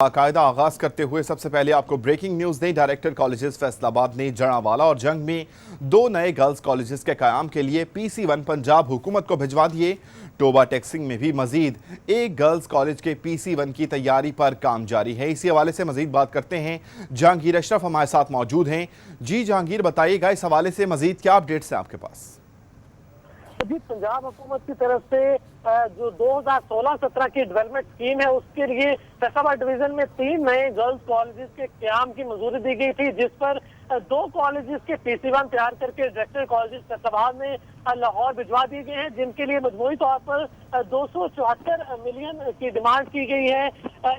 बाकायदा आगाज करते हुए सबसे पहले आपको ब्रेकिंग न्यूज दें। डायरेक्टर कॉलेजेस फैसलाबाद ने जड़ावाला और जंग में 2 नए गर्ल्स कॉलेजेस के कयाम के लिए PC1 पंजाब हुकूमत को भिजवा दिए। टोबा टेक्सिंग में भी मजीद एक गर्ल्स कॉलेज के PC1 की तैयारी पर काम जारी है। इसी हवाले से मजीद बात करते हैं। जहांगीर अशरफ हमारे साथ मौजूद हैं। जी जहांगीर, बताइएगा इस हवाले से मजीद क्या अपडेट्स हैं आपके पास? जी, पंजाब हुकूमत की तरफ से जो 2016-17 की डेवलपमेंट स्कीम है उसके लिए फैसलाबाद डिवीजन में 3 नए गर्ल्स कॉलेजेस के क्याम की मंजूरी दी गई थी, जिस पर 2 कॉलेजेस के PC1 तैयार करके डायरेक्टर कॉलेजेस फैसलाबाद में लाहौर भिजवा दिए गए हैं, जिनके लिए मजमूई तौर पर 274 मिलियन की डिमांड की गई है।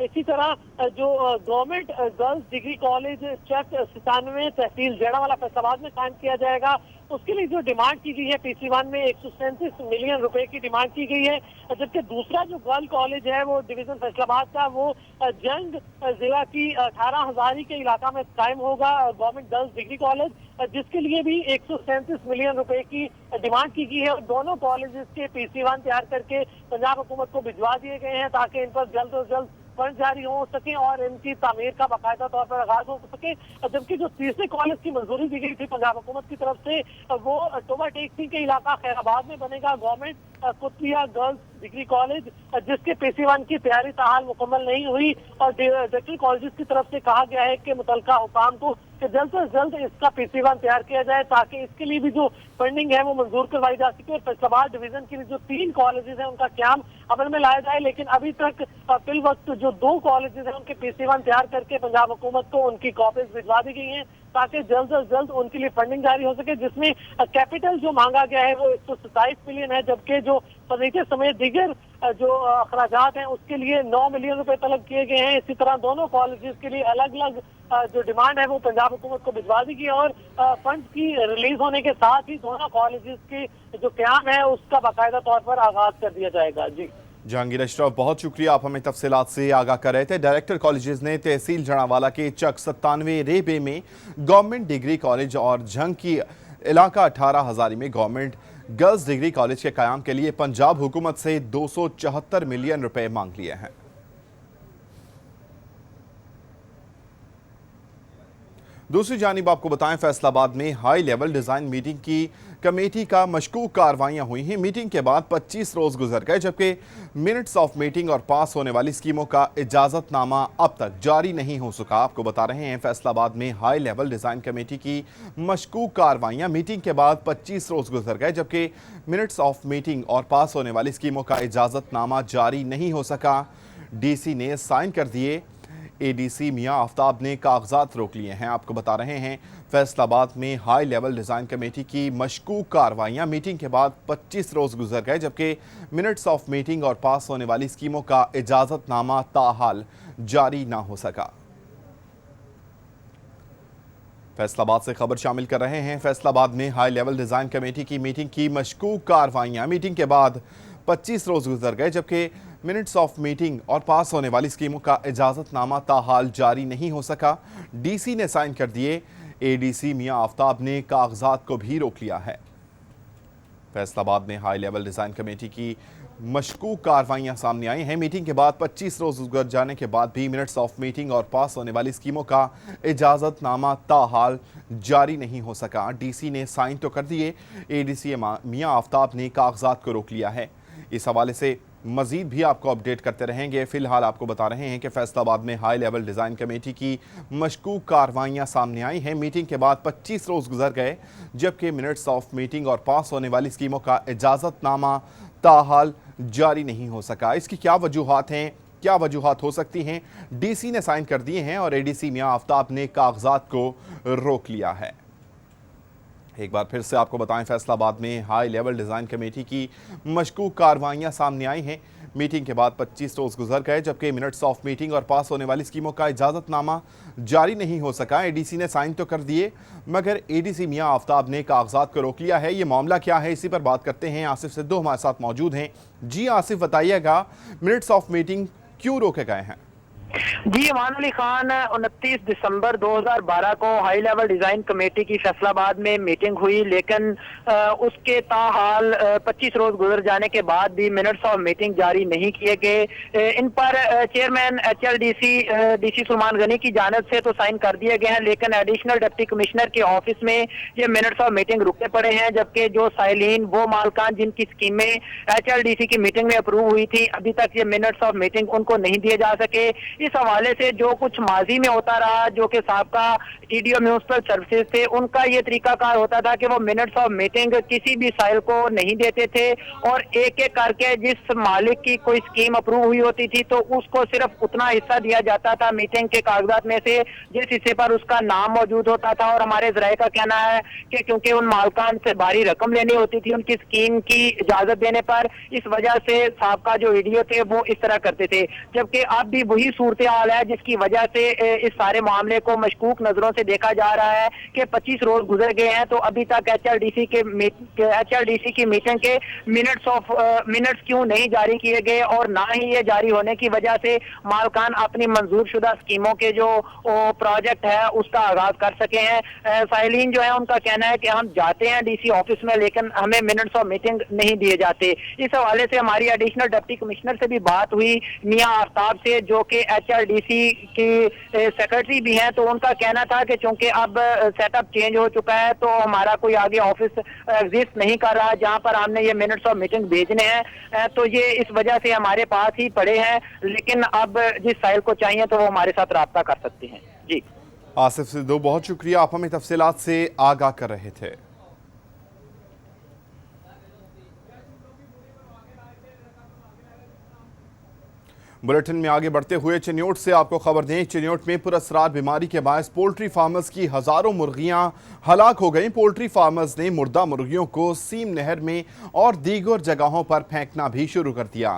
इसी तरह जो गवर्नमेंट गर्ल्स डिग्री कॉलेज चक 97 तहसील जेड़ावाला फैसलाबाद में कायम किया जाएगा, उसके लिए जो डिमांड की गई है PC1 में 137 मिलियन रुपए की डिमांड की गई है। जबकि दूसरा जो गर्ल कॉलेज है वो डिवीजन फैसलाबाद का वो जंग जिला की 18 हजारी के इलाका में कायम होगा, गवर्नमेंट गर्ल्स डिग्री कॉलेज, जिसके लिए भी 137 मिलियन रुपए की डिमांड की गई है। और दोनों कॉलेजेस के PC1 तैयार करके पंजाब हुकूमत को भिजवा दिए गए हैं ताकि इन पर जल्द से जल्द फंड जारी हो सके और इनकी तामीर का बाकायदा तौर पर आगाज हो सके। जबकि जो तीसरे कॉलेज की मंजूरी दी गई थी पंजाब हुकूमत की तरफ से वो टोबा टेक्सिंग के इलाका खैराबाद में बनेगा, गवर्नमेंट कुतिया गर्ल्स डिग्री कॉलेज, जिसके PC1 की तैयारी ताहाल मुकम्मल नहीं हुई। और डायरेक्टर कॉलेजेस की तरफ से कहा गया है कि मुतलका हुकाम को कि जल्द से जल्द इसका PC1 तैयार किया जाए ताकि इसके लिए भी जो फंडिंग है वो मंजूर करवाई जा सके और फैसलाबाद डिवीजन के लिए जो 3 कॉलेजेस हैं उनका क्याम अमल में लाया जाए। लेकिन अभी तक फिल वक्त जो 2 कॉलेजेस हैं उनके PC1 तैयार करके पंजाब हुकूमत को उनकी कॉपीज भिजवा दी गई हैं ताकि जल्द से जल्द उनके लिए फंडिंग जारी हो सके, जिसमें कैपिटल जो मांगा गया है वो 127 मिलियन है, जबकि जो फर्नीचर समेत दीगर जो अखराजात हैं उसके लिए 9 मिलियन रुपए तलब किए गए हैं। इसी तरह दोनों कॉलेजेस के लिए अलग अलग जो डिमांड है वो पंजाब हुकूमत को भिजवा दी गई और फंड की रिलीज होने के साथ ही दोनों कॉलेजेस के जो क्याम है उसका बाकायदा तौर पर आगाज कर दिया जाएगा। जी जहांगीर अशरफ, बहुत शुक्रिया, आप हमें तफसीलात से आगाह कर रहे थे। डायरेक्टर कॉलेजेस ने तहसील जड़ावाला के चक 97 रेबे में गवर्नमेंट डिग्री कॉलेज और जंग की इलाका 18 हजारी में गवर्नमेंट गर्ल्स डिग्री कॉलेज के कयाम के लिए पंजाब हुकूमत से 274 मिलियन रुपए मांग लिए हैं। दूसरी जानिब आपको बताएं, फैसलाबाद में हाई लेवल डिजाइन मीटिंग की कमेटी का मशकूक कार्रवाइयां हुई हैं। मीटिंग के बाद 25 रोज गुजर गए, जबकि मिनट्स ऑफ मीटिंग और पास होने वाली स्कीमों का इजाजतनामा अब तक जारी नहीं हो सका। आपको बता रहे हैं, फैसलाबाद में हाई लेवल डिजाइन कमेटी की मशकूक कार्रवाइयां मीटिंग के बाद 25 रोज गुजर गए, जबकि मिनट्स ऑफ मीटिंग और पास होने वाली स्कीमों का इजाजतनामा जारी नहीं हो सका। DC ने साइन कर दिए, ADC मियां आफ्ताब ने कागजात रोक लिए हैं। आपको बता रहे हैं, फैसलाबाद में हाई लेवल डिजाइन कमेटी की मशकूक कार्रवाइयां मीटिंग के बाद 25 रोज गुजर गए, जबकि मिनट्स ऑफ मीटिंग और पास होने वाली स्कीमों का इजाजतनामा ताहाल जारी ना हो सका। फैसलाबाद से खबर शामिल कर रहे हैं। फैसलाबाद में हाई लेवल डिजाइन कमेटी की मीटिंग की मशकूक कार्रवाइयां मीटिंग के बाद 25 रोज गुजर गए, जबकि मिनट्स ऑफ मीटिंग और पास होने वाली स्कीमों का इजाजतनामा ताहाल जारी नहीं हो सका। DC ने साइन कर दिए, ADC मियां आफ्ताब ने कागजात को भी रोक लिया है। फैसलाबाद में हाई लेवल डिजाइन कमेटी की मशकूक कार्रवाइयां सामने आई हैं। मीटिंग के बाद 25 रोज गुजर जाने के बाद भी मिनट्स ऑफ मीटिंग और पास होने वाली स्कीमों का इजाजतनामा ताहाल जारी नहीं हो सका। DC ने साइन तो कर दिए, ADC मियां आफ्ताब ने कागजात को रोक लिया है। इस हवाले से मजीद भी आपको अपडेट करते रहेंगे। फिलहाल आपको बता रहे हैं कि फैसलाबाद में हाई लेवल डिजाइन कमेटी की मशकूक कार्रवाइयां सामने आई हैं। मीटिंग के बाद 25 रोज गुजर गए, जबकि मिनट्स ऑफ मीटिंग और पास होने वाली स्कीमों का इजाजतनामा ताहाल जारी नहीं हो सका। इसकी क्या वजूहात हैं, क्या वजूहात हो सकती हैं? DC ने साइन कर दिए हैं और ADC मियां आफ्ताब ने कागजात को रोक लिया है। एक बार फिर से आपको बताएं, फैसलाबाद में हाई लेवल डिजाइन कमेटी की मशकूक कार्रवाइयां सामने आई हैं। मीटिंग के बाद 25 रोज गुजर गए, जबकि मिनट्स ऑफ मीटिंग और पास होने वाली स्कीमों का इजाजतनामा जारी नहीं हो सका। ADC ने साइन तो कर दिए, मगर ADC मियां आफ्ताब ने कागजात को रोक लिया है। ये मामला क्या है, इसी पर बात करते हैं। आसिफ सिद्धू हमारे साथ मौजूद हैं। जी आसिफ, बताइएगा, मिनट्स ऑफ मीटिंग क्यों रोके गए हैं? जी, अमान अली खान 29 दिसंबर 2012 को हाई लेवल डिजाइन कमेटी की फैसलाबाद में मीटिंग हुई, लेकिन उसके ताहाल 25 रोज गुजर जाने के बाद भी मिनट्स ऑफ मीटिंग जारी नहीं किए गए। इन पर chairman HLDC DC Salman Ghani की जानिब से तो साइन कर दिए गए हैं, लेकिन एडिशनल डिप्टी कमिश्नर के ऑफिस में ये मिनट्स ऑफ मीटिंग रुके पड़े हैं, जबकि जो साइलिन वो मालकान जिनकी स्कीमें HLDC की मीटिंग में अप्रूव हुई थी, अभी तक ये मिनट्स ऑफ मीटिंग उनको नहीं दिए जा सके। इस हवाले से जो कुछ माजी में होता रहा, जो कि साबका TDO म्यूनिसिपल सर्विसेज थे, उनका ये तरीकाकार होता था कि वो मिनट्स ऑफ मीटिंग किसी भी साइल को नहीं देते थे और एक एक करके जिस मालिक की कोई स्कीम अप्रूव हुई होती थी तो उसको सिर्फ उतना हिस्सा दिया जाता था मीटिंग के कागजात में से जिस हिस्से पर उसका नाम मौजूद होता था। और हमारे जराये का कहना है कि क्योंकि उन मालकान से भारी रकम लेनी होती थी उनकी स्कीम की इजाजत देने पर, इस वजह से साबका जो EDO थे वो इस तरह करते थे। जबकि अब भी वही सूरत हाल है जिसकी वजह से इस सारे मामले को मशकूक नजरों से देखा जा रहा है कि 25 रोज गुजर गए हैं तो अभी तक HLDC की मीटिंग के मिनट्स क्यों नहीं जारी किए गए, और ना ही ये जारी होने की वजह से मालकान अपनी मंजूर शुदा स्कीमों के जो प्रोजेक्ट है उसका आगाज कर सके हैं। साइलिन जो है उनका कहना है कि हम जाते हैं DC ऑफिस में लेकिन हमें मिनट्स ऑफ मीटिंग नहीं दिए जाते। इस हवाले से हमारी एडिशनल डिप्टी कमिश्नर से भी बात हुई मियां आफ्ताब से, जो कि HLDC की सेक्रेटरी भी हैं, तो उनका कहना था कि चूंकि अब सेटअप चेंज हो चुका है तो हमारा कोई आगे ऑफिस एग्जिस्ट नहीं कर रहा जहां पर हमने ये मिनट्स ऑफ मीटिंग भेजने हैं, तो ये इस वजह से हमारे पास ही पड़े हैं, लेकिन अब जिस साइल को चाहिए तो वो हमारे साथ राब्ता कर सकते हैं। जी आसिफ सिद्धू, बहुत शुक्रिया, आप हमें तफसीलात से आगाह कर रहे थे। बुलेटिन में आगे बढ़ते हुए चिन्योट से आपको खबर दें, चिन्योट में पुरअसरार बीमारी के बायस पोल्ट्री फार्मर्स की हजारों मुर्गियां हलाक हो गईं। पोल्ट्री फार्मर्स ने मुर्दा मुर्गियों को सीम नहर में और दीगर जगहों पर फेंकना भी शुरू कर दिया।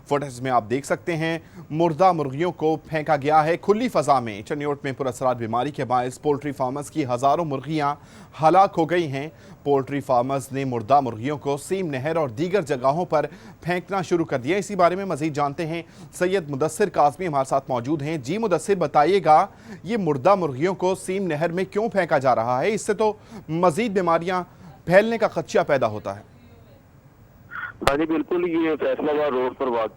फुटेज में आप देख सकते हैं मुर्दा मुर्गियों को फेंका गया है खुली फजा में। चिन्योट में पुरअसरार बीमारी के बायस पोल्ट्री फार्मर्स की हजारों मुर्गियां हलाक हो गई हैं। पोल्ट्री फार्मर्स ने मुर्दा मुर्गियों को सीम नहर और दीगर जगहों पर फेंकना शुरू कर दिया। इसी बारे में मजीद जानते हैं, सैयद मुदस्सिर काज़मी हमारे साथ मौजूद हैं। जी मुदस्सिर, बताइएगा ये मुर्दा मुर्गियों को सीम नहर में क्यों फेंका जा रहा है? इससे तो मजीद बीमारियां फैलने का खदशा पैदा होता है। हाँ जी बिल्कुल, ये फैसलाबाद रोड पर वाक़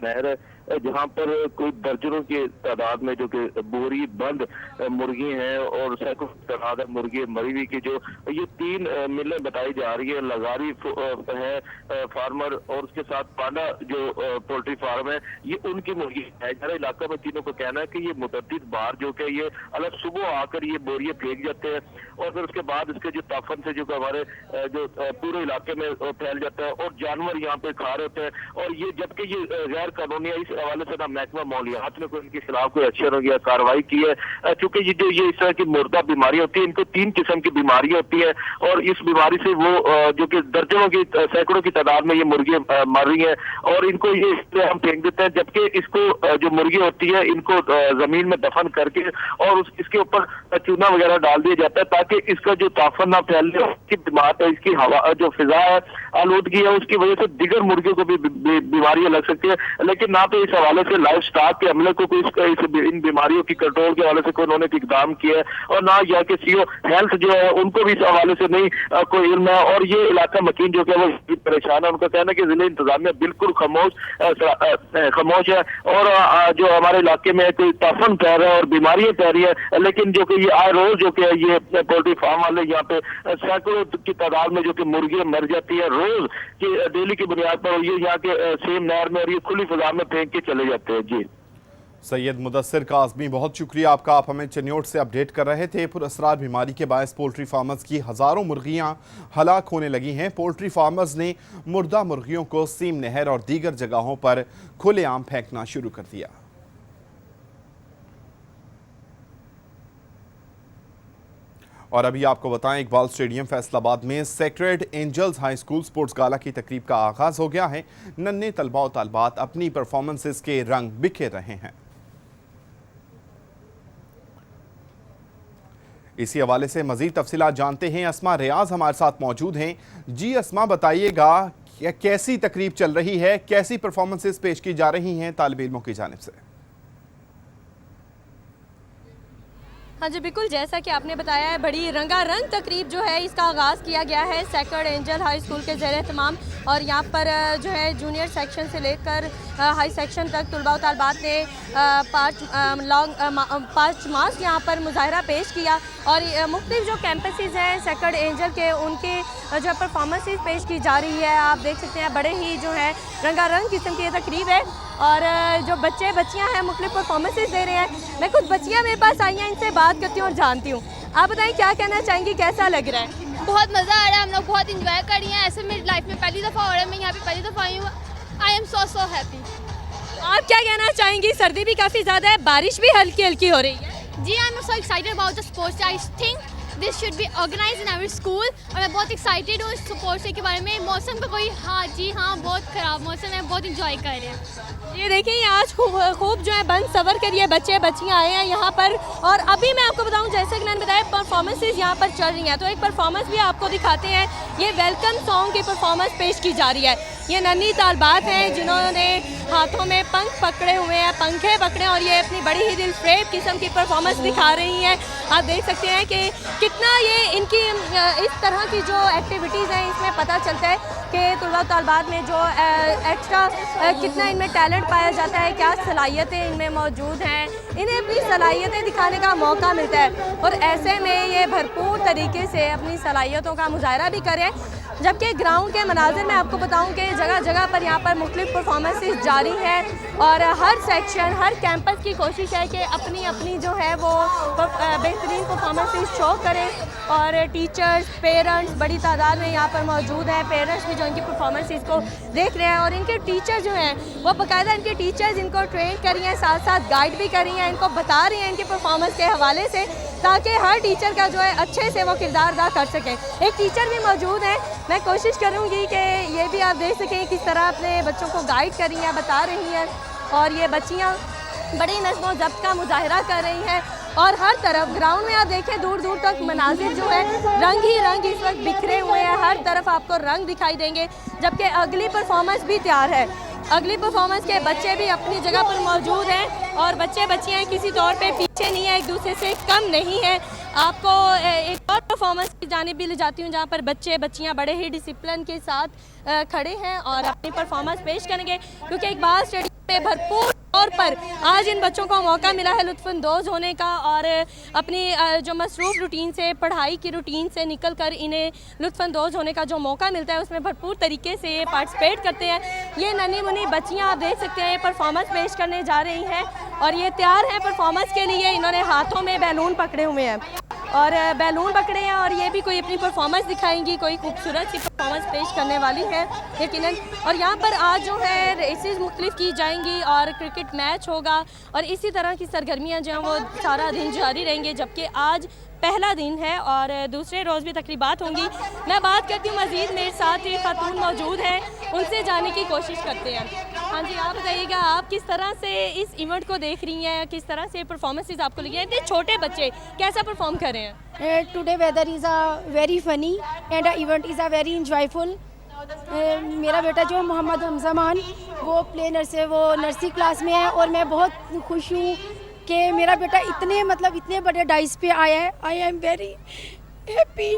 नहर है जहाँ पर कोई दर्जनों की तादाद में जो कि बोरी बंद मुर्गी हैं और सैकड़ों तादाद मुर्गी मरी हुई की, जो ये 3 मिलें बताई जा रही है। लगारी है फार्मर और उसके साथ पांडा जो पोल्ट्री फार्म है, ये उनकी मुर्गी है। हमारे इलाका में तीनों को कहना है कि ये मुतअद्दिद बार जो कि ये अलग सुबह आकर ये बोरियां फेंक जाते हैं और फिर उसके बाद इसके जो ताफन से जो हमारे जो पूरे इलाके में फैल जाता है और जानवर यहाँ पे खा रहे होते हैं। और ये जबकि ये गैर कानूनी है, इस हवाले से ना महकमा मौलियात ने कोई इनके खिलाफ कोई एक्शन हो गया कार्रवाई की है। चूंकि ये इस तरह की मुर्दा बीमारी होती है, इनको 3 किस्म की बीमारी होती है और इस बीमारी से वो जो कि दर्जनों की सैकड़ों की तादाद में ये मुर्गी मर रही है और इनको ये इसलिए हम फेंक देते हैं, जबकि इसको जो मुर्गी होती है इनको जमीन में दफन करके और इसके ऊपर चूना वगैरह डाल दिया जाता है ताकि इसका जो ताफन ना फैलने, इसकी बीमार इसकी हवा जो फिजा है आलूदगी है उसकी वजह से दिगर मुर्गियों को भी बीमारियां लग सकती है। लेकिन ना तो इस हवाले से लाइफ स्टॉक के अमले को इन बीमारियों की कंट्रोल के हवाले से कोई उन्होंने इकदाम किया है और ना यहाँ के CO हेल्थ जो है उनको भी इस हवाले से नहीं कोई इल्म है। और ये इलाका मकीन जो है वो परेशान है। उनका कहना है कि जिले इंतजामिया बिल्कुल खामोश है और जो हमारे इलाके में कोई ताफन फैल रहा है और बीमारियां फैल रही है, लेकिन जो कि ये आए रोज जो कि ये पोल्ट्री फार्म वाले यहाँ पे सैकड़ों की तादाद में जो कि मुर्गियां मर जाती है रोज की डेली की बुनियाद पर, ये यहाँ के सेम नहर में और ये खुली फजा में फेंक के चले जाते हैं। जी सैयद मुदस्सिर काज़मी, बहुत शुक्रिया आपका, आप हमें चिन्योट से अपडेट कर रहे थे। पुरअसरार बीमारी के बायस पोल्ट्री फार्मर्स की हजारों मुर्गियां हलाक होने लगी हैं। पोल्ट्री फार्मर्स ने मुर्दा मुर्गियों को सीम नहर और दीगर जगहों पर खुलेआम फेंकना शुरू कर दिया। और अभी आपको बताएं, इकबाल स्टेडियम फैसलाबाद में sacred angels high school sports gala की तकरीब का आगाज हो गया है। नन्हे तलबा और तालबात अपनी परफॉर्मेंसेस के रंग बिखेर रहे हैं। इसी हवाले से मजीद तफसीलात जानते हैं, अस्मा रियाज हमारे साथ मौजूद हैं। जी अस्मा, बताइएगा कैसी तकरीब चल रही है, कैसी परफॉर्मेंसेस पेश की जा रही हैं तालिब इल्मों की जानिब से? हाँ जी बिल्कुल, जैसा कि आपने बताया है, बड़ी रंगारंग तकरीब जो है इसका आगाज़ किया गया है सेक्रेड एंजल हाई स्कूल के ज़ेर एहतमाम। और यहाँ पर जो है जूनियर सेक्शन से लेकर हाई सेक्शन तक तलबा व तालबात ने 5 मार्च यहाँ पर मुजाहरा पेश किया और मुख्तलिफ जो कैंपसेस हैं सेक्रेड एंजल के, उनके जो है परफॉर्मेंसेस पेश की जा रही है। आप देख सकते हैं बड़े ही जो है रंगारंग किस्म की ये तकरीब है और जो बच्चे बच्चियां हैं मुख्तलिफ परफॉर्मेंसेस दे रहे हैं। मैं खुद बच्चियां मेरे पास आई हैं, इनसे बात करती हूँ और जानती हूँ। आप बताएं क्या कहना चाहेंगी, कैसा लग रहा है? बहुत मज़ा आ रहा है, हम लोग बहुत इंजॉय कर रही हैं। ऐसे मेरी लाइफ में पहली दफ़ा हो रहा है, मैं यहाँ पे पहली दफ़ा आई हूँ। आई एम सो हैप्पी। आप क्या कहना चाहेंगी? सर्दी भी काफ़ी ज़्यादा है, बारिश भी हल्की हल्की हो रही है। जी I am so excited about the sports. I think this should be organise in every school और मैं बहुत एक्साइटेड हूँ इस स्पोर्ट्स डे के बारे में। मौसम का कोई हाँ बहुत ख़राब मौसम है, बहुत इंजॉय कर रहे हैं। ये देखिए आज खूब जो है बंद सवर करिए बच्चे बच्चियाँ आए हैं यहाँ पर। और अभी मैं आपको बताऊँ, जैसे कि मैंने बताया, परफॉर्मेंसेज यहाँ पर चल रही हैं, तो एक परफॉर्मेंस भी आपको दिखाते हैं। ये वेलकम सॉन्ग की परफॉर्मेंस पेश की जा रही है। ये नन्ही तालबात हैं जिन्होंने हाथों में पंख पकड़े हुए हैं, पंखे पकड़े, और ये अपनी बड़ी ही दिलफ्रेब किस्म की परफॉर्मेंस दिखा रही हैं। आप देख सकते हैं कि कितना ये इनकी इस तरह की जो एक्टिविटीज़ हैं इसमें पता चलता है कि तलबा तालबात में जो एक्स्ट्रा कितना इनमें टैलेंट पाया जाता है, क्या सलाहियतें इनमें मौजूद हैं, इन्हें अपनी सलाहियतें दिखाने का मौका मिलता है। और ऐसे में ये भरपूर तरीके से अपनी सलाहियतों का मुजाहरा भी करें। जबकि ग्राउंड के मनाजिर में आपको बताऊं कि जगह जगह पर यहाँ पर मुख्तलिफ परफॉर्मेंसेस जारी हैं और हर सेक्शन हर कैंपस की कोशिश है कि अपनी अपनी जो है वो बेहतरीन परफॉर्मेंसेस शो करें। और टीचर्स, पेरेंट्स बड़ी तादाद में यहाँ पर मौजूद हैं। पेरेंट्स भी जो इनकी परफॉर्मेंसेस को देख रहे हैं और इनके टीचर जो हैं वो बाकायदा इनके टीचर्स इनको ट्रेन कर रही हैं, साथ साथ गाइड भी कर रही हैं, इनको बता रही हैं इनकी परफॉर्मेंस के हवाले से, ताकि हर टीचर का जो है अच्छे से वो किरदार अदा कर सकें। एक टीचर भी मौजूद हैं, मैं कोशिश करूंगी कि ये भी आप देख सकें किस तरह अपने बच्चों को गाइड कर रही हैं, बता रही हैं। और ये बच्चियां बड़ी नज़्म व ज़ब्त का मुजाहरा कर रही हैं और हर तरफ ग्राउंड में आप देखें दूर दूर तक मनाजिर जो है रंग ही रंग इस वक्त बिखरे हुए हैं। हर तरफ आपको रंग दिखाई देंगे। जबकि अगली परफॉर्मेंस भी तैयार है। अगली परफॉर्मेंस के बच्चे भी अपनी जगह पर मौजूद हैं और बच्चे बच्चियाँ किसी तौर पे पीछे नहीं है, एक दूसरे से कम नहीं है। आपको एक और परफॉर्मेंस की जानिब भी ले जाती हूँ जहाँ पर बच्चे बच्चियाँ बड़े ही डिसिप्लिन के साथ खड़े हैं और अपनी परफॉर्मेंस पेश करेंगे, क्योंकि इकबाल स्टेडियम पे भरपूर तौर पर आज इन बच्चों को मौका मिला है लुत्फ़अंदोज़ होने का और अपनी जो मसरूफ़ रूटीन से, पढ़ाई की रूटीन से निकल कर इन्हें लुत्फ़अंदोज़ होने का जो मौका मिलता है उसमें भरपूर तरीके से ये पार्टिसिपेट करते हैं। ये नन्ही मुन्नी बच्चियाँ आप देख सकते हैं ये परफॉर्मेंस पेश करने जा रही हैं और ये तैयार हैं परफॉर्मेंस के लिए। इन्होंने हाथों में बैलून पकड़े हुए हैं और बैलून पकड़े हैं और ये भी कोई अपनी परफॉर्मेंस दिखाएंगी, कोई खूबसूरत सी परफॉर्मेंस पेश करने वाली है यकीनन। और यहाँ पर आज जो है रेसेस मुख्तलिफ की जाएंगी और क्रिकेट मैच होगा और इसी तरह की सरगर्मियाँ जो हैं वो सारा दिन जारी रहेंगे। जबकि आज पहला दिन है और दूसरे रोज़ भी तकरीबात होंगी। मैं बात करती हूँ मज़ीद, मेरे साथ एक खातून मौजूद हैं, उनसे जाने की कोशिश करते हैं। हाँ जी, आप बताइएगा आप किस तरह से इस इवेंट को देख रही हैं, किस तरह से परफॉर्मेंसेस आपको लगी हैं? इतने छोटे बच्चे कैसा परफॉर्म कर रहे हैं? Today weather is a very funny and event is a very enjoyful. मेरा बेटा जो मोहम्मद हमज़ामान वो प्ले नर्स है, वो नर्सरी क्लास में है और मैं बहुत खुश हूँ कि मेरा बेटा इतने बड़े डाइस पे आया है। I am very happy.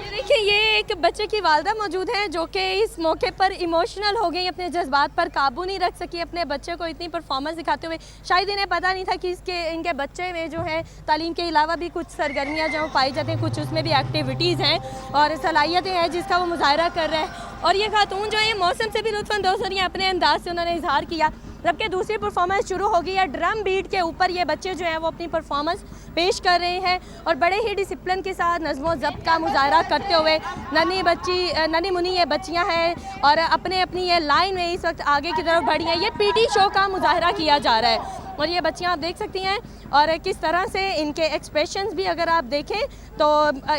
ये देखिए, ये एक बच्चे की वालदा मौजूद हैं जो कि इस मौके पर इमोशनल हो गई, अपने जज्बात पर काबू नहीं रख सकी अपने बच्चे को इतनी परफॉर्मेंस दिखाते हुए। शायद इन्हें पता नहीं था कि इनके बच्चे में जो है तालीम के अलावा भी कुछ सरगर्मियाँ जो पाई जाती हैं, कुछ उसमें भी एक्टिविटीज़ हैं और सलाहियतें हैं जिसका वो मुजाहरा कर रहे हैं। और ये खातून जो है मौसम से भी लुत्फ़अंदोज़ हो रही हैं, अपने अंदाज से उन्होंने इजहार किया। जबकि दूसरी परफॉर्मेंस शुरू हो गई है। ड्रम बीट के ऊपर ये बच्चे जो हैं वो अपनी परफॉर्मेंस पेश कर रहे हैं और बड़े ही डिसिप्लिन के साथ नज़्म व ज़ब्त का मुजाहरा करते हुए नन्ही मुन्नी ये बच्चियां हैं और अपने अपनी ये लाइन में इस वक्त आगे की तरफ बढ़ी हैं। ये पीटी शो का मुजाहरा किया जा रहा है और ये बच्चियां आप देख सकती हैं और किस तरह से इनके एक्सप्रेशंस भी अगर आप देखें तो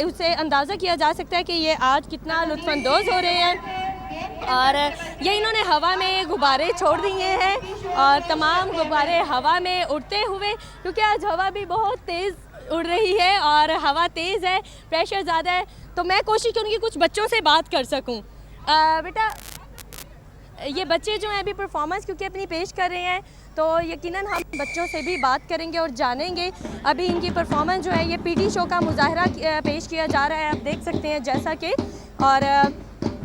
उससे अंदाज़ा किया जा सकता है कि ये आज कितना लुत्फ़अंदोज़ हो रहे हैं। और ये इन्होंने हवा में गुब्बारे छोड़ दिए हैं और तमाम गुब्बारे हवा में उड़ते हुए, क्योंकि आज हवा भी बहुत तेज़ उड़ रही है और हवा तेज़ है, प्रेशर ज़्यादा है, तो मैं कोशिश करूँगी कुछ बच्चों से बात कर सकूँ। बेटा, ये बच्चे जो हैं अभी परफॉर्मेंस क्योंकि अपनी पेश कर रहे हैं, तो यकीनन हम बच्चों से भी बात करेंगे और जानेंगे। अभी इनकी परफॉर्मेंस जो है ये पीटी शो का मुजाहरा पेश किया जा रहा है, आप देख सकते हैं जैसा कि, और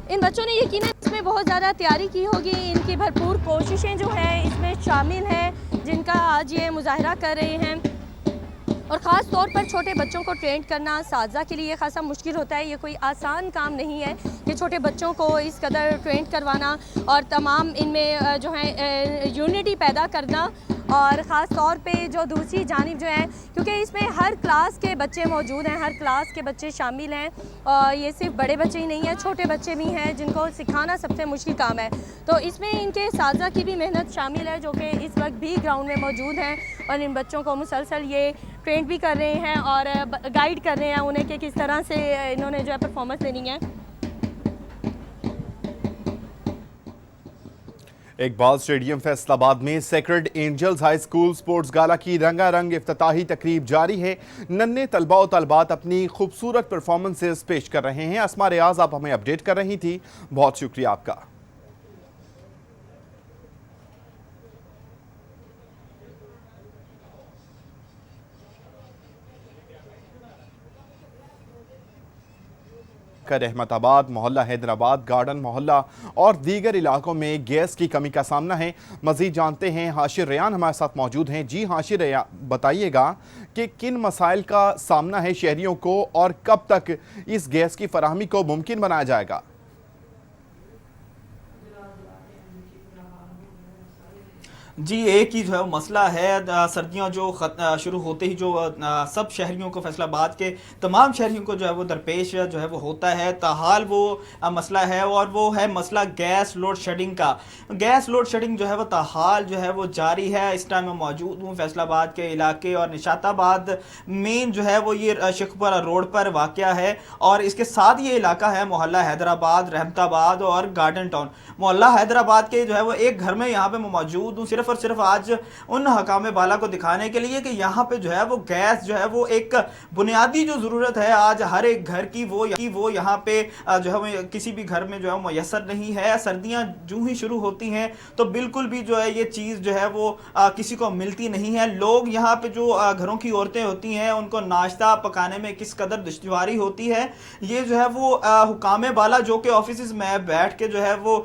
इन बच्चों ने यकीनन इसमें बहुत ज़्यादा तैयारी की होगी। इनकी भरपूर कोशिशें जो हैं इसमें शामिल हैं जिनका आज ये मुजाहरा कर रहे हैं। और ख़ास तौर पर छोटे बच्चों को ट्रेन करना साजा के लिए खासा मुश्किल होता है। ये कोई आसान काम नहीं है कि छोटे बच्चों को इस कदर ट्रेन करवाना और तमाम इनमें जो है यूनिटी पैदा करना। और ख़ास तौर पे जो दूसरी जानिब जो है, क्योंकि इसमें हर क्लास के बच्चे मौजूद हैं, हर क्लास के बच्चे शामिल हैं, और ये सिर्फ बड़े बच्चे ही नहीं हैं, छोटे बच्चे भी हैं जिनको सिखाना सबसे मुश्किल काम है। तो इसमें इनके साजा की भी मेहनत शामिल है जो कि इस वक्त भी ग्राउंड में मौजूद हैं और इन बच्चों को मुसलसल ये ट्रेन भी कर रहे हैं और गाइड कर रहे हैं उन्हें कि किस तरह से इन्होंने जो है परफॉर्मेंस देनी है। इकबाल स्टेडियम फैसलाबाद में sacred angels high school sports gala की रंगारंग इफ्तिताही तकरीब जारी है। नन्हे तलबा और तलबात अपनी खूबसूरत परफॉर्मेंसेस पेश कर रहे हैं। अस्मा रियाज आप हमें अपडेट कर रही थी, बहुत शुक्रिया आपका। रहमताबाद, मोहल्ला हैदराबाद, गार्डन मोहल्ला और दीगर इलाकों में गैस की कमी का सामना है। मजीद जानते हैं, हाशिर रेयान हमारे साथ मौजूद हैं। जी हाशिर रेयान, बताइएगा कि किन मसाइल का सामना है शहरियों को और कब तक इस गैस की फराहमी को मुमकिन बनाया जाएगा? जी, एक ही जो है वो मसला है। सर्दियां जो शुरू होते ही जो सब शहरियों को, फैसलाबाद के तमाम शहरियों को जो है वो दरपेश जो है वो होता है, ताहाल वो मसला है, और वो है मसला गैस लोड शेडिंग का। गैस लोड शेडिंग जो है वो ताहाल जो है वो जारी है। इस टाइम मैं मौजूद हूँ फैसलाबाद के इलाके और निशाताबाद मेन जो है वो ये शेखपुरा रोड पर वाक़या है, और इसके साथ ये इलाका है मोहल्ला हैदराबाद, रहमताबाद और गार्डन टाउन। मोहल्ला हैदराबाद के जो है वो एक घर में यहाँ पे मैं मौजूद हूँ सिर्फ और सिर्फ आज उन हकाम बाला को दिखाने के लिए कि यहाँ पे जो है वो गैस जो है वो एक बुनियादी जो ज़रूरत है आज हर एक घर की, वो यहाँ पे जो है वो किसी भी घर में जो है मुयसर नहीं है। सर्दियाँ जूँ ही शुरू होती हैं तो बिल्कुल भी जो है ये चीज़ जो है वो किसी को मिलती नहीं है। लोग यहाँ पे जो घरों की औरतें होती हैं उनको नाश्ता पकाने में किस कदर दुश्वारी होती है, ये जो है वो हुकाम बाला जो कि ऑफिस में बैठ के जो है वो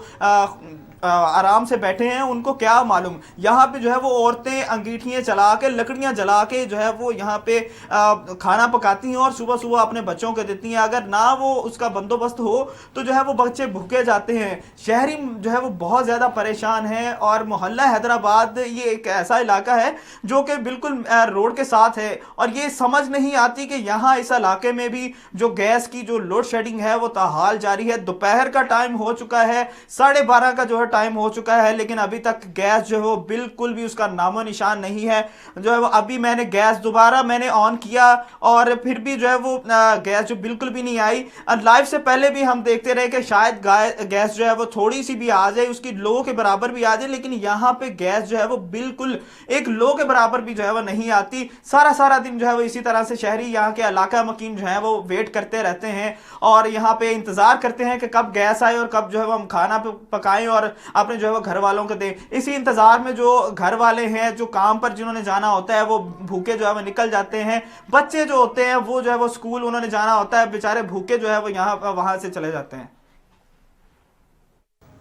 आराम से बैठे हैं उनको क्या मालूम। यहाँ पे जो है वो औरतें अंगीठियाँ चला के, लकड़ियाँ जला के जो है वो यहाँ पे खाना पकाती हैं और सुबह सुबह अपने बच्चों को देती हैं। अगर ना वो उसका बंदोबस्त हो तो जो है वो बच्चे भूखे जाते हैं। शहरी जो है वो बहुत ज़्यादा परेशान हैं, और मोहल्ला हैदराबाद ये एक ऐसा इलाका है जो कि बिल्कुल रोड के साथ है, और ये समझ नहीं आती कि यहाँ इस इलाके में भी जो गैस की जो लोड शेडिंग है वो ताहाल जारी है। दोपहर का टाइम हो चुका है, 12:30 का जो है टाइम हो चुका है, लेकिन अभी तक गैस जो है वो बिल्कुल भी उसका नामो निशान नहीं है। जो है वो अभी मैंने गैस दोबारा मैंने ऑन किया और फिर भी जो है वो गैस जो बिल्कुल भी नहीं आई। लाइव से पहले भी हम देखते रहे कि शायद गैस जो है वो थोड़ी सी भी आ जाए, उसकी लो के बराबर भी आ जाए, लेकिन यहाँ पे गैस जो है वो बिल्कुल एक लो के बराबर भी जो है वो नहीं आती। सारा दिन जो है वो इसी तरह से शहरी यहाँ के इलाका मकीन जो है वो वेट करते रहते हैं और यहाँ पे इंतजार करते हैं कि कब गैस आए और कब जो है वो हम खाना पकाएं और अपने जो है वो घर वालों को दें। इसी इंतजार में जो घर वाले हैं, जो काम पर जिन्होंने जाना होता है, वो भूखे जो है वो निकल जाते हैं। बच्चे जो होते हैं वो जो है वो स्कूल उन्होंने जाना होता है, बेचारे भूखे जो है वो यहाँ वहां से चले जाते हैं।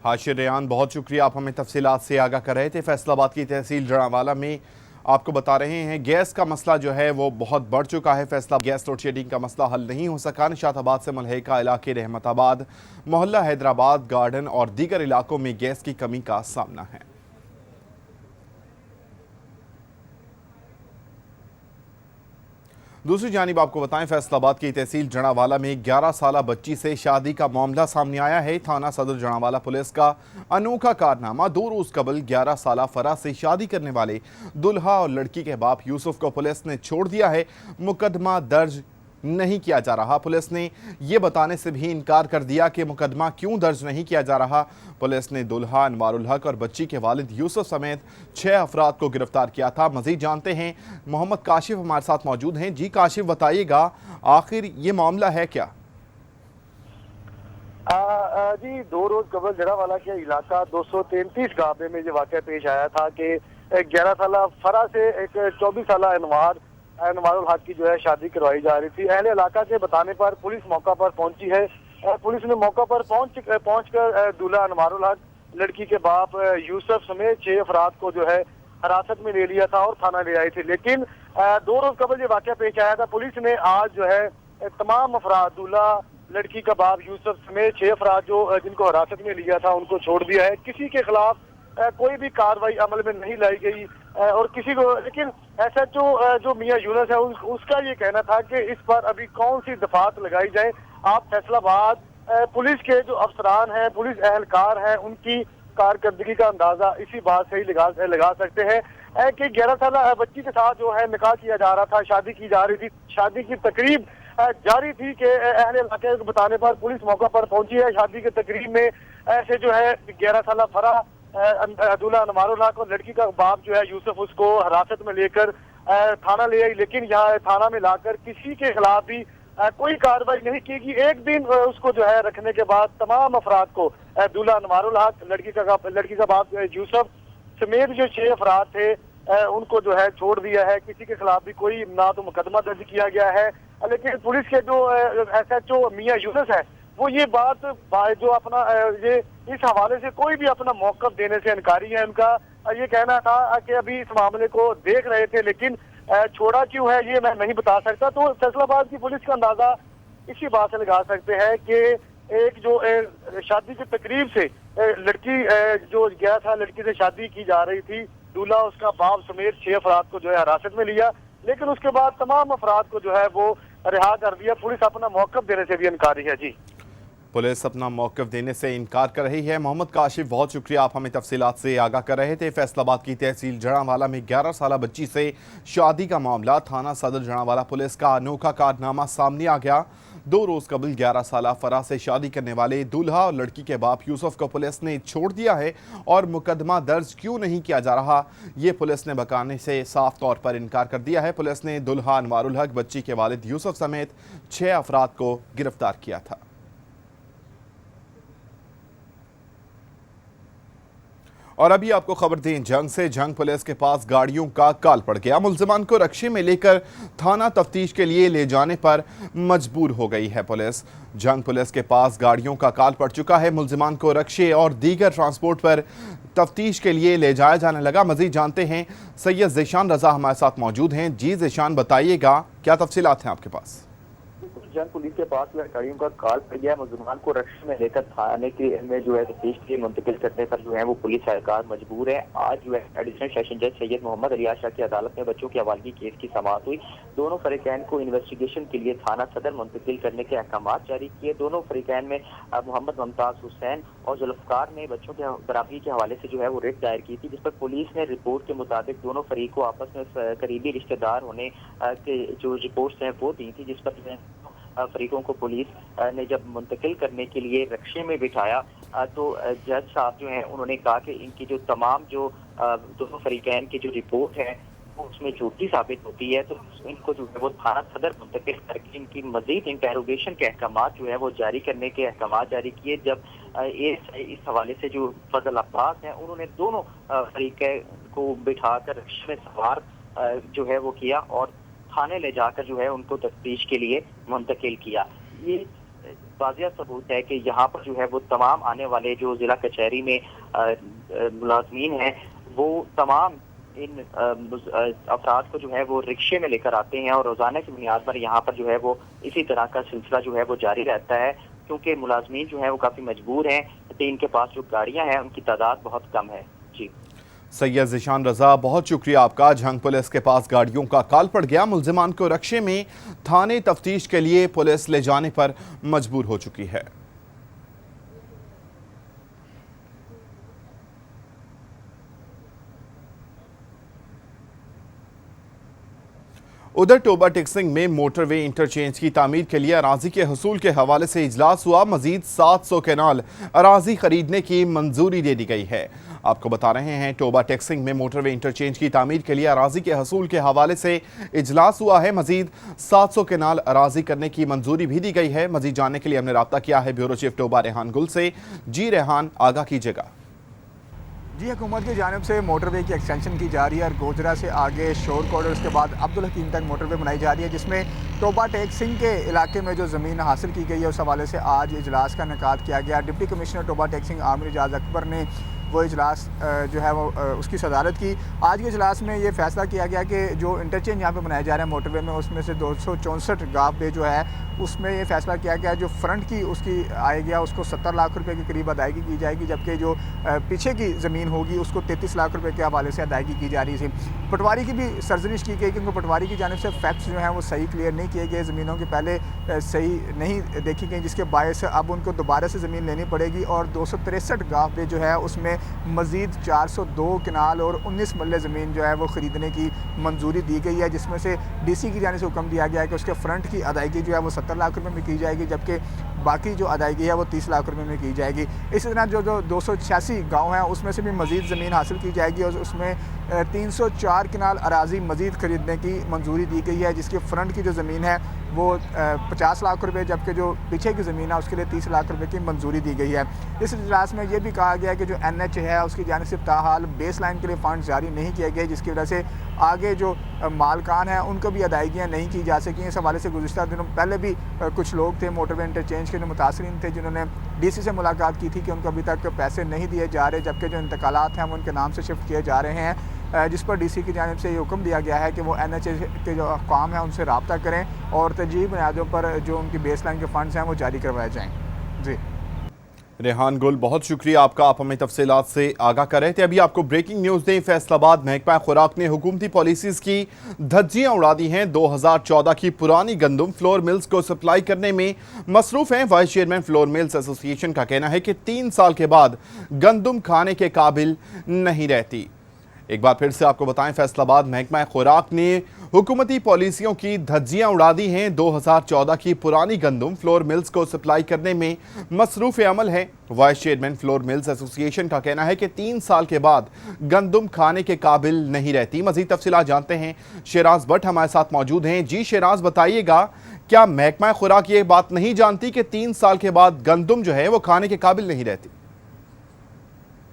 हाशिर रेयान, बहुत शुक्रिया, आप हमें तफसीलात से आगाह कर रहे थे। फैसलाबाद की तहसील जड़ावाला में आपको बता रहे हैं गैस का मसला जो है वो बहुत बढ़ चुका है। फैसलाबाद गैस लोड शेडिंग का मसला हल नहीं हो सका। निशाताबाद से मलहका इलाके, रहमताबाद, मोहल्ला हैदराबाद, गार्डन और दीगर इलाकों में गैस की कमी का सामना है। दूसरी जानिब आपको बताएं, फैसलाबाद की तहसील जड़ावाला में 11 साला बच्ची से शादी का मामला सामने आया है। थाना सदर जड़ावाला पुलिस का अनोखा कारनामा। 2 रोज कबल 11 साला फराज से शादी करने वाले दुल्हा और लड़की के बाप यूसुफ को पुलिस ने छोड़ दिया है। मुकदमा दर्ज नहीं किया जा रहा। पुलिस ने यह बताने से भी इनकार कर दिया कि मुकदमा क्यों दर्ज नहीं किया जा रहा। पुलिस ने दुल्हा अनवारुल हक और बच्ची के वालिद यूसुफ समेत 6 अफराद को गिरफ्तार किया था। मजीद जानते हैं, मोहम्मद काशिफ हमारे साथ मौजूद हैं। जी काशिफ, बताइएगा आखिर ये मामला है क्या? जी, 2 रोज कबल जड़ावाला के इलाका 233 गाबे में ये वाक़या पेश आया था कि 11 साल फरा से एक 24 साल अनवारुल हक की जो है शादी करवाई जा रही थी। अहले इलाका के बताने पर पुलिस मौका पर पहुंची है। पुलिस ने मौका पर पहुंचकर दूल्हा अनवारुल हक, लड़की के बाप यूसुफ समेत 6 अफराद को जो है हिरासत में ले लिया था और थाना ले आई थी। लेकिन 2 रोज कबल ये वाकया पेश आया था। पुलिस ने आज जो है तमाम अफराद, दूल्हा, लड़की का बाप यूसुफ समेत 6 अफराद जो जिनको हिरासत में लिया था उनको छोड़ दिया है। किसी के खिलाफ कोई भी कार्रवाई अमल में नहीं लाई गई और किसी को, लेकिन SHO जो मियां यूनुस है उसका ये कहना था कि इस पर अभी कौन सी दफात लगाई जाए। आप फैसलाबाद पुलिस के जो अफसरान हैं, पुलिस एहलकार हैं, उनकी कारकर्दगी का अंदाजा इसी बात से ही लगा सकते हैं कि 11 साल बच्ची के साथ जो है निकाह किया जा रहा था, शादी की जा रही थी, शादी की तकरीब जारी थी कि अहले इलाके को बताने पर पुलिस मौका पर पहुंची है। शादी की तकरीब में ऐसे जो है 11 साल फरा दूल्हा अनवारुल हक और लड़की का बाप जो है यूसुफ उसको हिरासत में लेकर थाना ले आई। लेकिन यहाँ थाना में लाकर किसी के खिलाफ भी कोई कार्रवाई नहीं की गई। एक दिन उसको जो है रखने के बाद तमाम अफराद को, दूल्हा अनवारुल हक, लड़की का बाप यूसुफ समेत जो 6 अफराद थे उनको जो है छोड़ दिया है। किसी के खिलाफ भी कोई ना तो मुकदमा दर्ज किया गया है। लेकिन पुलिस के जो SHO मियां यूनुस है वो ये बात जो अपना ये इस हवाले से कोई भी अपना मौकफ देने से इनकारी है। उनका ये कहना था कि अभी इस मामले को देख रहे थे, लेकिन छोड़ा क्यों है ये मैं नहीं बता सकता। तो फैसलाबाद की पुलिस का अंदाजा इसी बात से लगा सकते हैं कि एक जो शादी की तकरीब से लड़की जो 11 साल लड़की से शादी की जा रही थी, दूल्हा उसका बाप समेत 6 अफराद को जो है हिरासत में लिया। लेकिन उसके बाद तमाम अफराद को जो है वो रिहा कर दिया। पुलिस अपना मौकफ देने से भी इनकारी है। जी, पुलिस अपना मौकफ देने से इनकार कर रही है। मोहम्मद काशिफ, बहुत शुक्रिया, आप हमें तफसीलात से आगाह कर रहे थे। फैसलाबाद की तहसील जड़ावाला में 11 साल बच्ची से शादी का मामला, थाना सदर जड़ावाला पुलिस का अनोखा कारनामा सामने आ गया। 2 रोज कबल 11 साल फरा से शादी करने वाले दूल्हा और लड़की के बाप यूसुफ को पुलिस ने छोड़ दिया है और मुकदमा दर्ज क्यों नहीं किया जा रहा, ये पुलिस ने बताने से साफ तौर पर इनकार कर दिया है। पुलिस ने दूल्हा अनवारुल हक, बच्ची के वालिद यूसुफ समेत 6 अफराद को गिरफ्तार किया था। और अभी आपको खबर दें जंग से। जंग पुलिस के पास गाड़ियों का काल पड़ गया। मुल्जिमान को रक्शे में लेकर थाना तफ्तीश के लिए ले जाने पर मजबूर हो गई है पुलिस। जंग पुलिस के पास गाड़ियों का काल पड़ चुका है। मुल्जिमान को रक्शे और दीगर ट्रांसपोर्ट पर तफ्तीश के लिए ले जाया जाने लगा। मजीद जानते हैं, सैयद ज़ीशान रजा हमारे साथ मौजूद हैं। जी ज़ीशान, बताइएगा क्या तफसीलात हैं आपके पास? जंग पुलिस के पास गाड़ियों का काल पड़ गया। मुसलमान को रक्शे में लेकर थाने के में जो है तफ्तीश के लिए मुंतकिल करने पर जो है वो पुलिस एहलकार मजबूर है। आज जो है एडिशनल सेशन जज सैयद मोहम्मद अली शाह की अदालत में बच्चों की हवालगी केस की समाअत हुई। दोनों फरीकैन को इन्वेस्टिगेशन के लिए थाना सदर मुंतकिल करने के अहकाम जारी किए। दोनों फरीकैन में मोहम्मद मुमताज हुसैन और जुल्फकार ने बच्चों के बराबरी के हवाले से जो है वो रिट दायर की थी, जिस पर पुलिस ने रिपोर्ट के मुताबिक दोनों फरीक को आपस में करीबी रिश्तेदार होने के जो रिपोर्ट्स हैं वो दी थी, जिस पर फरीकों को पुलिस ने जब मुंतकिल करने के लिए रक्शे में बिठाया तो जज साहब जो हैं उन्होंने कहा कि इनकी जो तमाम जो दोनों फरीकैन की जो रिपोर्ट है वो उसमें झूठी साबित होती है, तो इनको जो है वो थाना सदर मुंतकिल करके इनकी मजीद इंटेरोगेशन के अहकाम जो है वो जारी करने के अहकाम जारी किए। जब इस हवाले से जो फजल अब्बास हैं उन्होंने दोनों फरीक को बिठाकर रक्शे में सवार जो है वो किया और थाने ले जाकर जो है उनको तफ्तीश के लिए मुंतकिल किया। ये वाज़िया सबूत है कि यहाँ पर जो है वो तमाम आने वाले जो जिला कचहरी में मुलाजमीन हैं वो तमाम इन अफराद को जो है वो रिक्शे में लेकर आते हैं और रोजाना की बुनियाद पर यहाँ पर जो है वो इसी तरह का सिलसिला जो है वो जारी रहता है, क्योंकि मुलाजमीन जो है वो काफी मजबूर हैं। इनके पास जो गाड़ियाँ हैं उनकी तादाद बहुत कम है। जी, सैयद ज़ीशान रजा, बहुत शुक्रिया आपका। जंग पुलिस के पास गाड़ियों का काल पड़ गया। मुल्जिमान को रक्शे में थाने तफ्तीश के लिए पुलिस ले जाने पर मजबूर हो चुकी है। उधर टोबा टिक्सिंग में मोटरवे इंटरचेंज की तामीर के लिए अराजी के हसूल के हवाले से इजलास हुआ। मजीद 700 कैनाल अराजी खरीदने की मंजूरी दे दी गई है। आपको बता रहे हैं, टोबा टिक्सिंग में मोटरवे इंटरचेंज की तामीर के लिए अराजी के हसूल के हवाले से इजलास हुआ है। मजीद 700 कैनाल अराजी करने की मंजूरी भी दी गई है। मजीद जानने के लिए हमने रब्ता किया है ब्यूरो चीफ टोबा रेहान गुल से। जी रेहान, आगाह कीजिएगा। जी, हुकूमत की जानिब से मोटरवे की एक्सटेंशन की जा रही है और गोजरा से आगे शोर कॉरिडोर, उसके बाद अब्दुल हकीम तक मोटरवे बनाई जा रही है, जिसमें टोबा टेक सिंह के इलाके में जो ज़मीन हासिल की गई है उस हवाले से आज इजलास का इनेकाद किया गया। डिप्टी कमिश्नर टोबा टेक सिंह आमिर एजाज अकबर ने वो इजलास जो है वो उसकी सदारत की। आज के इजलास में ये फैसला किया गया कि जो इंटरचेंज यहाँ पे बनाए जा रहे हैं मोटरवे में, उसमें से 264 गाँव पे जो है उसमें ये फैसला किया गया जो फ्रंट की उसकी आएगा उसको 70 लाख रुपए के करीब अदायगी की जाएगी, जबकि जो पीछे की ज़मीन होगी उसको 33 लाख रुपए के हवाले से अदायगी की जा रही थी। पटवारी की भी सरजनिश की गई क्योंकि पटवारी की जानिब से फैक्ट्स जो हैं वो सही क्लियर नहीं किए गए, ज़मीनों के पहले सही नहीं देखी गई, जिसके बायस अब उनको दोबारा से ज़मीन लेनी पड़ेगी। और 263 गाँव पे जो है उसमें मज़ीद 402 कनाल और 19 मरले ज़मीन जो है वो ख़रीदने की मंजूरी दी गई है, जिसमें से DC की जानिब से हुक्म दिया गया है कि उसके फ्रंट की अदायगी जो है वो 70 लाख रुपए में की जाएगी, जबकि बाकी जो अदायगी है वो 30 लाख रुपए में की जाएगी। इसी तरह जो 286 गांव हैं उसमें से भी मज़ीद ज़मीन हासिल की जाएगी और उसमें 304 कनाल अराजी मज़ीद ख़रीदने की मंजूरी दी गई है, जिसकी फ्रंट की जो ज़मीन है वो 50 लाख रुपए, जबकि जो पीछे की ज़मीन है उसके लिए 30 लाख रुपए की मंजूरी दी गई है। इस इजलास में ये भी कहा गया कि जो NH है उसकी जानिब से ताहाल बेस लाइन के लिए फ़ंड जारी नहीं किए गए, जिसकी वजह से आगे जो मालकान हैं उनको भी अदायगियाँ नहीं की जा सकी। इस हवाले से गुज़िश्ता दिनों पहले भी कुछ लोग थे मोटरवे इंटरचेंज के जो मुतासरीन थे जिन्होंने DC से मुलाकात की थी कि उनको अभी तक पैसे नहीं दिए जा रहे, जबकि जो इंतकालात हैं वो उनके नाम से शिफ्ट किए जा रहे हैं, जिस पर DC की जानिब से ये हुक्म दिया गया है कि वो NH के जो अहकाम हैं उनसे रब्ता करें और तरजीही बुनियादों पर जो उनकी बेस लाइन के फ़ंड्स हैं वो जारी करवाए जाएँ। जी रेहान गुल, बहुत शुक्रिया आपका, आप हमें तफसीलात से आगाह कर रहे थे। अभी आपको ब्रेकिंग न्यूज़ दें, फैसलाबाद महकमा खुराक ने हुकूमती पॉलिसीज़ की धज्जियाँ उड़ा दी हैं। 2014 की पुरानी गंदम फ्लोर मिल्स को सप्लाई करने में मसरूफ़ हैं। Vice chairman flour mills association का कहना है कि 3 साल के बाद गंदम खाने के काबिल नहीं रहती। एक बार फिर से आपको बताएं, फैसलाबाद महकमा खुराक ने हुकूमती पॉलिसियों की धज्जियां उड़ा दी हैं। 2014 की पुरानी गंदम फ्लोर मिल्स को सप्लाई करने में मसरूफ़ अमल है। Vice chairman flour mills association का कहना है कि 3 साल के बाद गंदम खाने के काबिल नहीं रहती। मज़ीद तफसीलात जानते हैं, शेराज भट्ट हमारे साथ मौजूद हैं। जी शेराज, बताइएगा, क्या महकमा खुराक ये बात नहीं जानती कि 3 साल के बाद गंदम जो है वो खाने के काबिल नहीं रहती?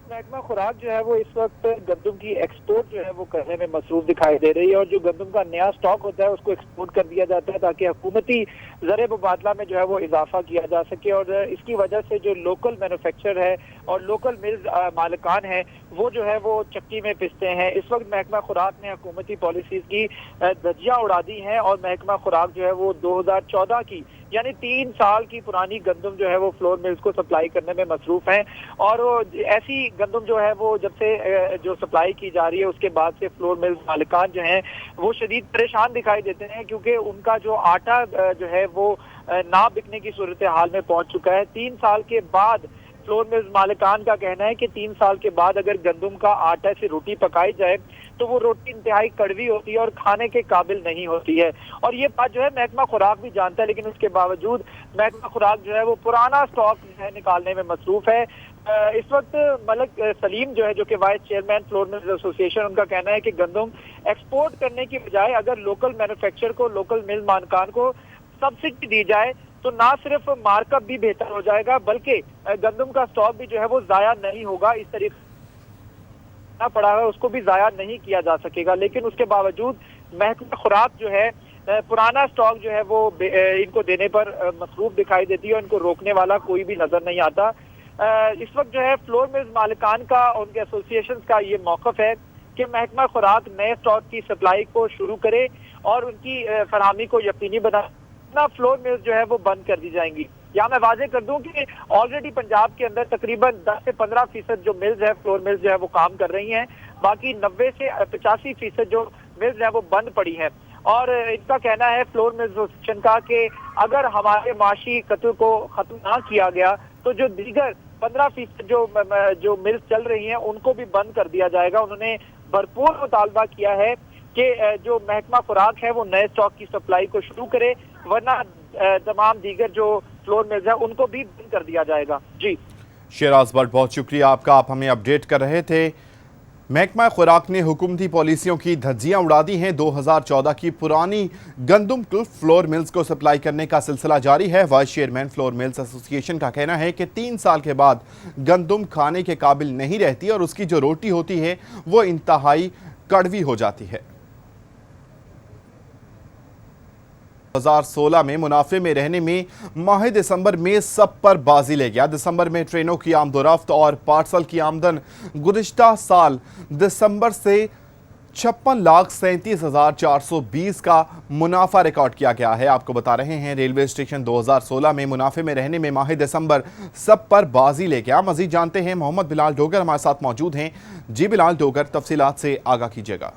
महकमा खुराक जो है वो इस वक्त गंदम की एक्सपोर्ट जो है वो करने में मसरूफ दिखाई दे रही है और जो गंदम का नया स्टॉक होता है उसको एक्सपोर्ट कर दिया जाता है ताकि हुकूमती ज़र मुबादला में जो है वो इजाफा किया जा सके। और इसकी वजह से जो लोकल मैन्युफैक्चर है और लोकल मिल्स मालिकान है वो जो है वो चक्की में पिसते हैं। इस वक्त महकमा खुराक ने हुकूमती पॉलिसीज की धज्जियां उड़ा दी हैं और महकमा खुराक जो है वो 2014 की यानी 3 साल की पुरानी गंदम जो है वो फ्लोर मिल्स को सप्लाई करने में मसरूफ हैं। और ऐसी गंदम जो है वो जब से जो सप्लाई की जा रही है उसके बाद से फ्लोर मिल्स मालिकान जो हैं वो शदीद परेशान दिखाई देते हैं, क्योंकि उनका जो आटा जो है वो ना बिकने की सूरत हाल में पहुंच चुका है। 3 साल के बाद फ्लोर मिल्स मालिकान का कहना है कि 3 साल के बाद अगर गंदम का आटा से रोटी पकाई जाए तो वो रोटी इंतहाई कड़वी होती है और खाने के काबिल नहीं होती है। और ये बात जो है महकमा खुराक भी जानता है, लेकिन उसके बावजूद महकमा खुराक जो है वो पुराना स्टॉक जो है निकालने में मसरूफ है। इस वक्त मलक सलीम जो है, जो कि vice chairman flour mills association, उनका कहना है कि गंदम एक्सपोर्ट करने की बजाय अगर लोकल मैन्युफैक्चर को, लोकल मिल मानकान को सब्सिडी दी जाए तो ना सिर्फ मार्कअप भी बेहतर हो जाएगा बल्कि गंदम का स्टॉक भी जो है वो जाया नहीं होगा। इस तरीके पड़ा है उसको भी जाया नहीं किया जा सकेगा। लेकिन उसके बावजूद महकमा खुराक जो है पुराना स्टॉक जो है वो इनको देने पर मसरूफ दिखाई देती है और इनको रोकने वाला कोई भी नजर नहीं आता। इस वक्त जो है फ्लोर मिल्स मालिकान का, उनके एसोसिएशन का ये मौकफ है कि महकमा खुराक नए स्टॉक की सप्लाई को शुरू करे और उनकी फरहमी को यकीनी बना, फ्लोर मिल्स जो है वो बंद कर दी जाएंगी। यहाँ मैं वाजे कर दूं कि ऑलरेडी पंजाब के अंदर तकरीबन 10 से 15% जो मिल्स है, फ्लोर मिल्स जो है वो काम कर रही हैं, बाकी 90 से 85% जो मिल्स है वो बंद पड़ी है। और इनका कहना है फ्लोर मिल्स एसोसिएशन का कि अगर हमारे माशी कत्ल को खत्म ना किया गया तो जो दीगर 15% जो मिल्स चल रही हैं उनको भी बंद कर दिया जाएगा। उन्होंने भरपूर मुतालबा किया है कि जो महकमा खुराक है वो नए स्टॉक की सप्लाई को शुरू करे, वरना तमाम दीगर जो फ्लोर मिल्स है उनको भी बंद कर दिया जाएगा। जी शेराज भट्ट, बहुत शुक्रिया आपका, आप हमें अपडेट कर रहे थे। महकमा खुराक ने हुकूमती पॉलिसियों की धज्जियां उड़ा दी हैं। 2014 की पुरानी गंदम फ्लोर मिल्स को सप्लाई करने का सिलसिला जारी है। Vice chairman flour mills association का कहना है कि 3 साल के बाद गंदम खाने के काबिल नहीं रहती और उसकी जो रोटी होती है वो इंतहाई कड़वी हो जाती है। 2016 में मुनाफे में रहने में माह दिसंबर में सब पर बाजी ले गया। दिसंबर में ट्रेनों की आमदोरफ्त और पार्सल की आमदन गुज़िश्ता साल दिसंबर से 56,37,420 का मुनाफा रिकॉर्ड किया गया है। आपको बता रहे हैं रेलवे स्टेशन 2016 में मुनाफे में रहने में माह दिसंबर सब पर बाजी ले गया। मजीद जानते हैं, मोहम्मद बिलाल डोगर हमारे साथ मौजूद हैं। जी बिलाल डोगर, तफसीलात से आगाह कीजिएगा।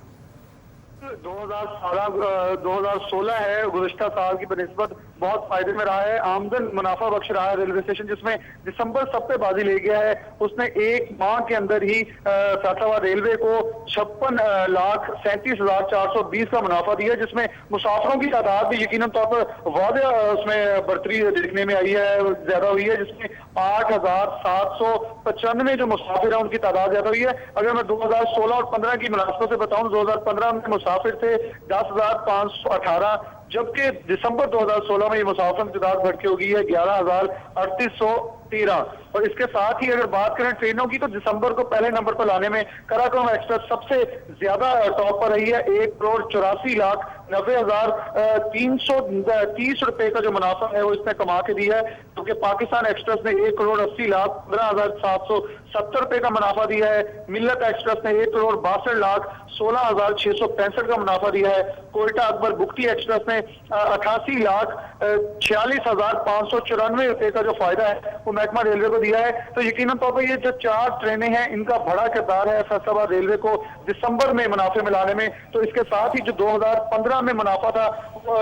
2016 है, गुज़िश्ता साल की बनिस्बत बहुत फायदे में रहा है। आमदन मुनाफा बख्श रहा है रेलवे स्टेशन, जिसमें दिसंबर सब पे बाजी ले गया है। उसने एक माह के अंदर ही फैसलाबाद रेलवे को 56,37,420 का मुनाफा दिया, जिसमें मुसाफिरों की तादाद भी यकीनन तौर पर वादे उसमें बढ़तरी दिखने में आई है, ज्यादा हुई है, जिसमें 8,795 जो मुसाफिर है उनकी तादाद ज्यादा हुई है। अगर मैं 2016 और 15 की मुनासबत से बताऊं, 2015 में मुसाफिर थे 10,518, जबकि दिसंबर 2016 में ये मुसाफिर की तादाद बढ़ के हो गई है 11,3813। और इसके साथ ही अगर बात करें ट्रेनों की, तो दिसंबर को पहले नंबर पर लाने में काराकोरम एक्सप्रेस सबसे ज्यादा टॉप पर रही है। 1,84,90,330 रुपए का जो मुनाफा है वो इसने कमा के दिया है, क्योंकि पाकिस्तान एक्सप्रेस ने 1,80,15,770 रुपए का मुनाफा दिया है। मिल्लत एक्सप्रेस ने 1,62,16,665 का मुनाफा दिया है। कोयटा अकबर बुकटी एक्सप्रेस ने 88,46,594 रुपए का जो फायदा है वो महकमा रेलवे को दिया है। तो यकीनन तौर पर ये जो 4 ट्रेनें हैं, इनका बड़ा किरदार है फैसलाबाद रेलवे को दिसंबर में मुनाफे में लाने में। तो इसके साथ ही जो 2015 में मुनाफा था,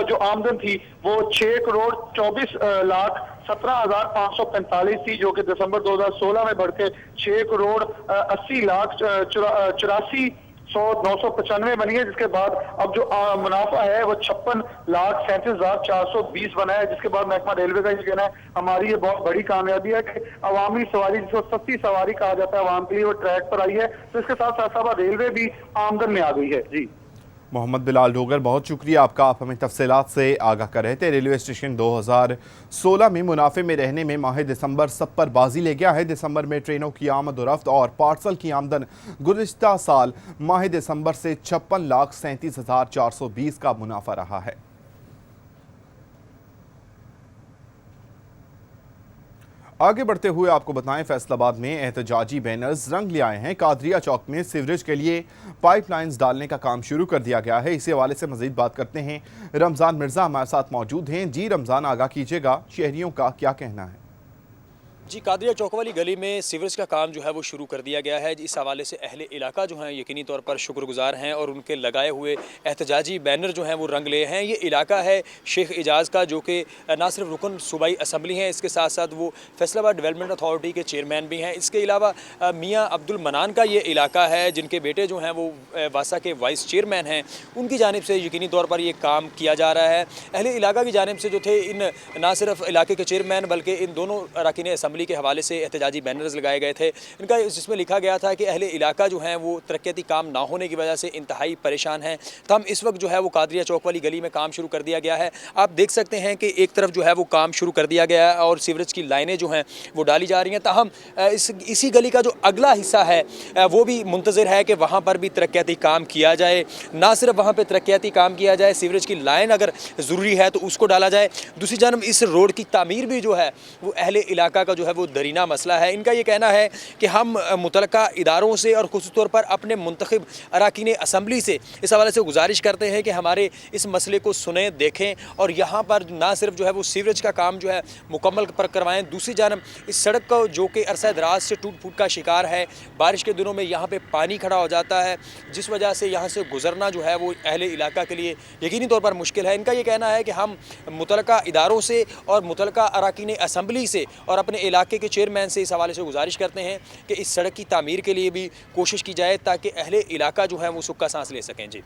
जो आमदन थी वो 6,24,17,545 थी, जो कि दिसंबर 2016 में बढ़ के 6,80,84,995 बनी है। जिसके बाद अब जो मुनाफा है वो 56,37,420 बना है। जिसके बाद महकमा रेलवे का ये कहना है हमारी ये बहुत बड़ी कामयाबी है कि अवामी सवारी, जिसको सस्ती सवारी कहा जाता है अवाम के लिए, वो ट्रैक पर आई है। तो इसके साथ फैसलाबाद रेलवे भी आमदन में आ गई है। जी मोहम्मद बिलाल डोगर, बहुत शुक्रिया आपका, आप हमें तफसीलात से आगाह कर रहे थे। रेलवे स्टेशन 2016 में मुनाफे में रहने में माह दिसंबर सब पर बाजी ले गया है। दिसंबर में ट्रेनों की आमदोरफ्त और पार्सल की आमदन गुज़िश्ता साल माह दिसंबर से 56,37,420 का मुनाफा रहा है। आगे बढ़ते हुए आपको बताएं, फैसलाबाद में एहतजाजी बैनर्स रंग ले आए हैं। कादरिया चौक में सीवरेज के लिए पाइपलाइंस डालने का काम शुरू कर दिया गया है। इसी हवाले से मजीद बात करते हैं, रमज़ान मिर्ज़ा हमारे साथ मौजूद हैं। जी रमज़ान, आगाह कीजिएगा, शहरियों का क्या कहना है? जी, कादरिया चौक वाली गली में सीवरेज का काम जो है वो शुरू कर दिया गया है। इस हवाले से अहले इलाका जो हैं यकीनी तौर पर शुक्रगुजार हैं और उनके लगाए हुए एहतजाजी बैनर जो हैं वो रंग ले हैं। ये इलाका है शेख एजाज़ का, जो कि ना सिर्फ रुकन सूबाई असम्बली हैं, इसके साथ साथ वो फैसलाबाद डेवलपमेंट अथॉरिटी के चेयरमैन भी हैं। इसके अलावा मियाँ अब्दुल मनान का ये इलाका है, जिनके बेटे जो हैं वो वासा के वाइस चेयरमैन हैं। उनकी जानिब से यकीनी तौर पर ये काम किया जा रहा है। अहले इलाका की जानिब से जो थे, इन ना सिर्फ इलाके के चेयरमैन बल्कि इन दोनों अरकान असम्बली के हवाले से एहतजाजी बैनर्स लगाए गए थे इनका, जिसमें लिखा गया था कि अहले इलाका जो हैं वो तरक्याती काम ना होने की वजह से इंतहाई परेशान हैं। तो हम इस वक्त जो है वो कादरिया चौक वाली गली में काम शुरू कर दिया गया है। आप देख सकते हैं कि एक तरफ जो है वो काम शुरू कर दिया गया है और सीवरेज की लाइनें जो हैं वो डाली जा रही हैं। ताहम इसी गली का जो अगला हिस्सा है वो भी मुंतज़िर है कि वहाँ पर भी तरक्याती काम किया जाए। ना सिर्फ वहाँ पर तरक्याती काम किया जाए, सीवरेज की लाइन अगर ज़रूरी है तो उसको डाला जाए। दूसरी जानब इस रोड की तामीर भी जो है वो अहले इलाका का जो है वो दरीना मसला है। इनका ये कहना है कि हम मुतलका इदारों से और ख़ुसूस तौर पर अपने मुंतखब अरकान असम्बली से इस हवाले से गुजारिश करते हैं कि हमारे इस मसले को सुने, देखें और यहाँ पर ना सिर्फ जो है वो सीवरेज का काम जो है मुकम्मल पर करवाएँ। दूसरी जानब इस सड़क को, जो कि अरसा दराज से टूट फूट का शिकार है, बारिश के दिनों में यहाँ पर पानी खड़ा हो जाता है, जिस वजह से यहाँ से गुजरना जो है वो अहले इलाका के लिए यकीनी तौर पर मुश्किल है। इनका ये कहना है कि हम मुतलका इदारों से और मुतलका अरकान असम्बली से और अपने इलाके के चेयरमैन से इस हवाले से गुजारिश करते हैं कि इस सड़क की तामीर के लिए भी कोशिश की जाए, ताकि अहले इलाका जो है वो सुक्का सांस ले सकें। जी।